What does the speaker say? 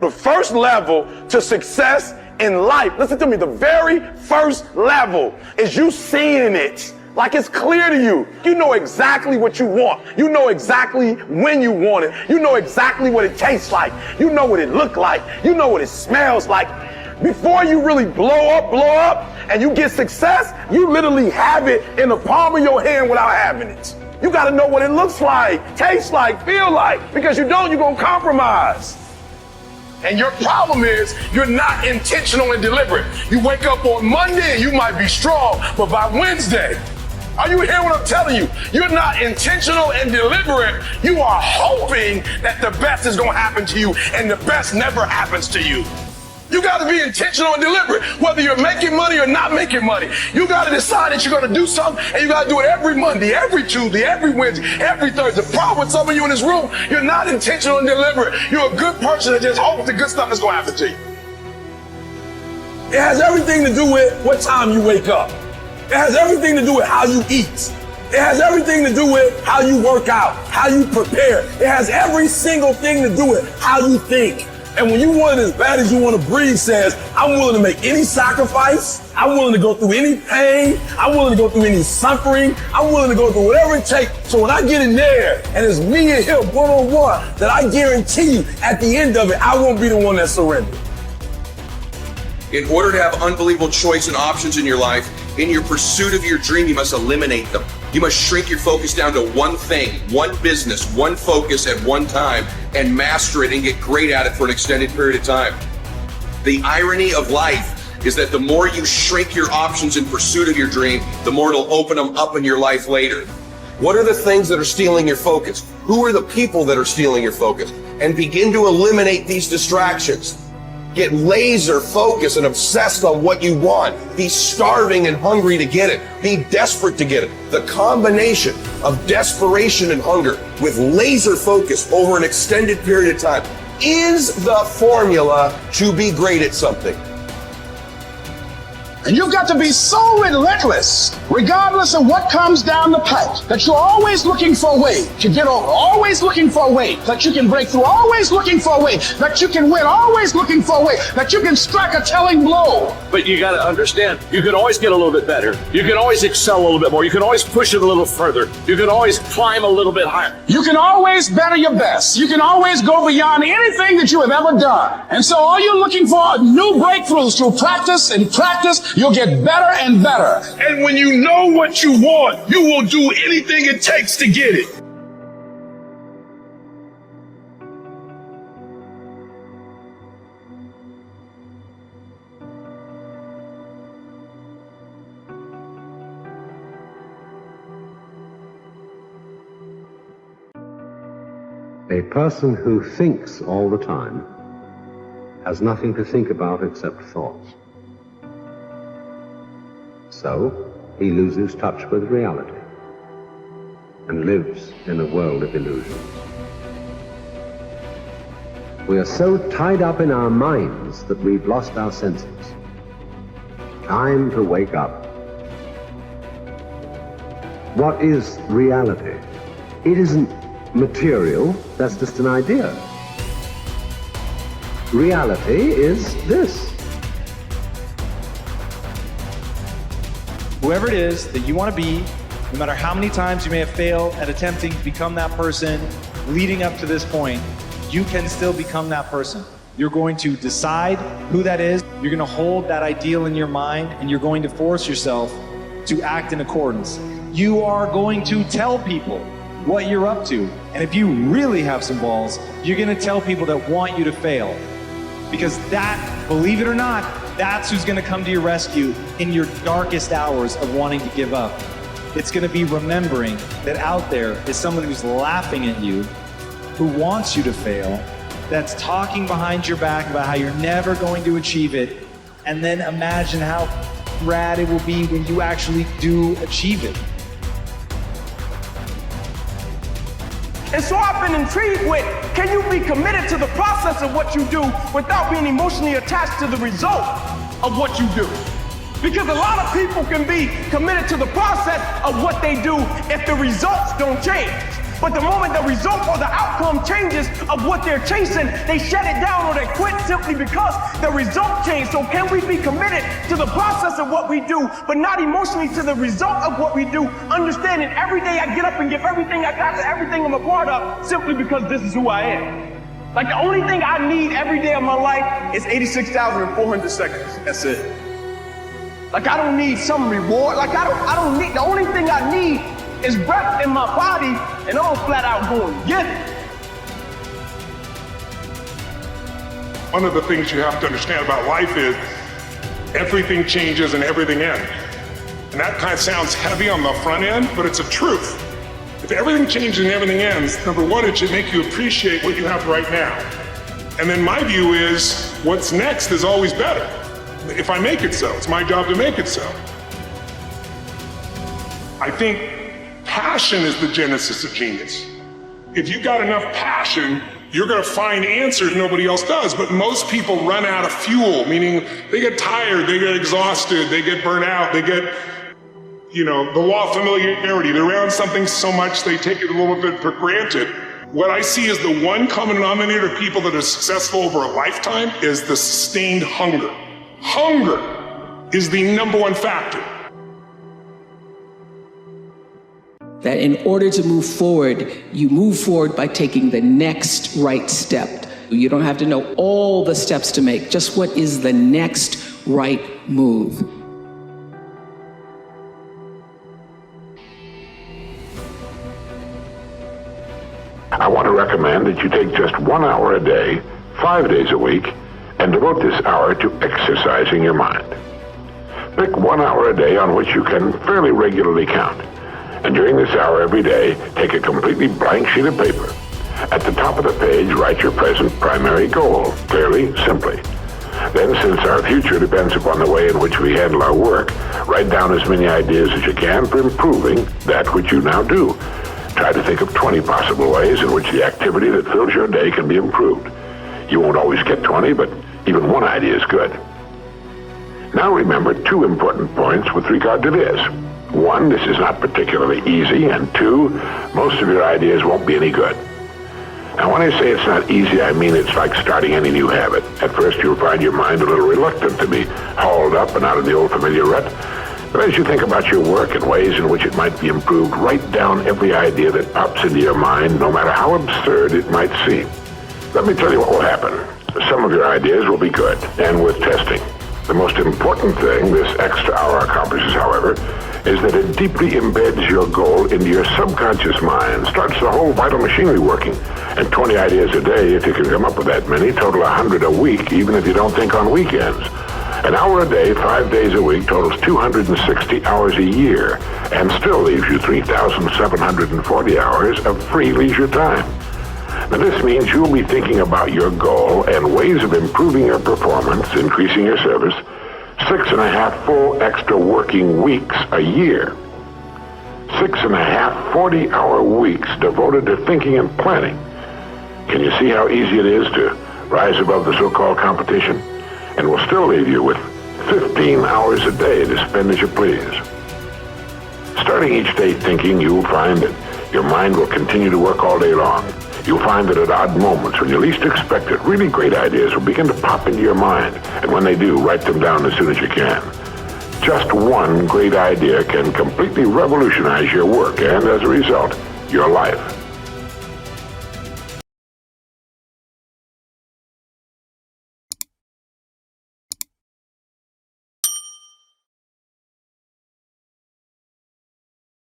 The first level to success in life, listen to me, the very first level is you seeing it. Like it's clear to you. You know exactly what you want. You know exactly when you want it. You know exactly what it tastes like. You know what it looks like. You know what it smells like. Before you really blow up, and you get success, you literally have it in the palm of your hand without having it. You gotta know what it looks like, tastes like, feel like, because you don't, you're gonna compromise. And your problem is you're not intentional and deliberate. You wake up on Monday and you might be strong, but by Wednesday, are you hearing what I'm telling you? You're not intentional and deliberate. You are hoping that the best is gonna happen to you, and the best never happens to you. You gotta be intentional and deliberate, whether you're making money or not making money. You gotta decide that you're gonna do something, and you gotta do it every Monday, every Tuesday, every Wednesday, every Thursday. The problem with some of you in this room, you're not intentional and deliberate. You're a good person that just hopes the good stuff is gonna happen to you. It has everything to do with what time you wake up. It has everything to do with how you eat. It has everything to do with how you work out, how you prepare. It has every single thing to do with how you think. And when you want it as bad as you want to breathe says, I'm willing to make any sacrifice. I'm willing to go through any pain. I'm willing to go through any suffering. I'm willing to go through whatever it takes. So when I get in there and it's me and him one-on-one, that I guarantee you at the end of it, I won't be the one that surrendered. In order to have unbelievable choice and options in your life, in your pursuit of your dream, you must eliminate them. You must shrink your focus down to one thing, one business, one focus at one time, and master it and get great at it for an extended period of time. The irony of life is that the more you shrink your options in pursuit of your dream, the more it'll open them up in your life later. What are the things that are stealing your focus? Who are the people that are stealing your focus? And begin to eliminate these distractions. Get laser focused and obsessed on what you want. Be starving and hungry to get it. Be desperate to get it. The combination of desperation and hunger with laser focus over an extended period of time is the formula to be great at something. And you've got to be so relentless, regardless of what comes down the pipe, that you're always looking for a way to get over, always looking for a way that you can break through, always looking for a way that you can win, always looking for a way that you can strike a telling blow. But you got to understand, you can always get a little bit better. You can always excel a little bit more. You can always push it a little further. You can always climb a little bit higher. You can always better your best. You can always go beyond anything that you have ever done. And so all you're looking for are new breakthroughs through practice and practice. You'll get better and better. And when you know what you want, you will do anything it takes to get it. A person who thinks all the time has nothing to think about except thoughts. So, he loses touch with reality and lives in a world of illusions. We are so tied up in our minds that we've lost our senses. Time to wake up. What is reality? It isn't material, that's just an idea. Reality is this. Whoever it is that you want to be, no matter how many times you may have failed at attempting to become that person leading up to this point, you can still become that person. You're going to decide who that is. You're going to hold that ideal in your mind, and you're going to force yourself to act in accordance. You are going to tell people what you're up to. And if you really have some balls, you're going to tell people that want you to fail. Because that, believe it or not, that's who's going to come to your rescue in your darkest hours of wanting to give up. It's going to be remembering that out there is someone who's laughing at you, who wants you to fail, that's talking behind your back about how you're never going to achieve it, and then imagine how rad it will be when you actually do achieve it. And so I've been intrigued with, can you be committed to the process of what you do without being emotionally attached to the result of what you do? Because a lot of people can be committed to the process of what they do if the results don't change. But the moment the result or the outcome changes of what they're chasing, they shut it down or they quit simply because the result changed. So can we be committed to the process of what we do, but not emotionally to the result of what we do, understanding every day I get up and give everything I got to everything I'm a part of simply because this is who I am. Like the only thing I need every day of my life is 86,400 seconds. That's it. Like I don't need some reward. Like I don't need, the only thing I need is breath in my body, and I'm flat out going to get it. One of the things you have to understand about life is everything changes and everything ends. And that kind of sounds heavy on the front end, but it's a truth. If everything changes and everything ends, number one, it should make you appreciate what you have right now. And then my view is what's next is always better. If I make it so, it's my job to make it so. I think passion is the genesis of genius. If you've got enough passion, you're going to find answers nobody else does. But most people run out of fuel, meaning they get tired, they get exhausted, they get burnt out, they get, the law of familiarity. They're around something so much they take it a little bit for granted. What I see as the one common denominator of people that are successful over a lifetime is the sustained hunger. Hunger is the number one factor. That in order to move forward, you move forward by taking the next right step. You don't have to know all the steps to make, just what is the next right move. I want to recommend that you take just 1 hour a day, 5 days a week, and devote this hour to exercising your mind. Pick 1 hour a day on which you can fairly regularly count. And during this hour every day, take a completely blank sheet of paper. At the top of the page, write your present primary goal, clearly, simply. Then, since our future depends upon the way in which we handle our work, write down as many ideas as you can for improving that which you now do. Try to think of 20 possible ways in which the activity that fills your day can be improved. You won't always get 20, but even one idea is good. Now remember 2 important points with regard to this. 1, this is not particularly easy, and 2, most of your ideas won't be any good. Now when I say it's not easy, I mean it's like starting any new habit. At first you'll find your mind a little reluctant to be hauled up and out of the old familiar rut. But as you think about your work and ways in which it might be improved, write down every idea that pops into your mind, no matter how absurd it might seem. Let me tell you what will happen. Some of your ideas will be good and worth testing. The most important thing this extra hour accomplishes, however, is that it deeply embeds your goal into your subconscious mind, starts the whole vital machinery working. And 20 ideas a day, if you can come up with that many, total 100 a week, even if you don't think on weekends. An hour a day, 5 days a week, totals 260 hours a year, and still leaves you 3,740 hours of free leisure time. Now this means you'll be thinking about your goal and ways of improving your performance, increasing your service, 6.5 full extra working weeks a year. 6.5 40-hour weeks devoted to thinking and planning. Can you see how easy it is to rise above the so-called competition? And will still leave you with 15 hours a day to spend as you please. Starting each day thinking, you'll find that your mind will continue to work all day long. You'll find that at odd moments, when you least expect it, really great ideas will begin to pop into your mind. And when they do, write them down as soon as you can. Just one great idea can completely revolutionize your work and, as a result, your life.